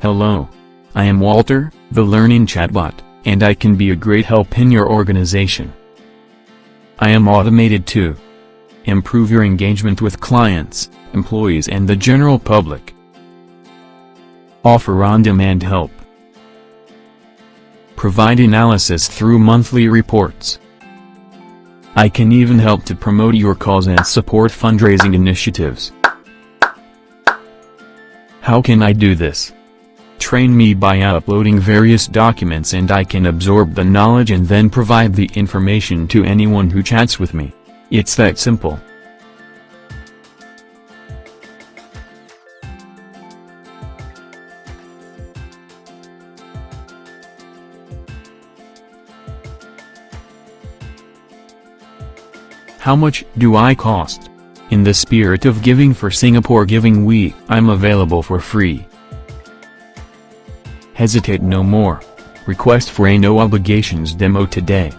Hello. I am Walter, the learning chatbot, and I can be a great help in your organization. I am automated to improve your engagement with clients, employees and the general public. Offer on-demand help. Provide analysis through monthly reports. I can even help to promote your cause and support fundraising initiatives. How can I do this? Train me by uploading various documents and I can absorb the knowledge and then provide the information to anyone who chats with me. It's that simple. How much do I cost? In the spirit of giving for Singapore Giving Week, I'm available for free. Hesitate no more. Request for a no obligations demo today.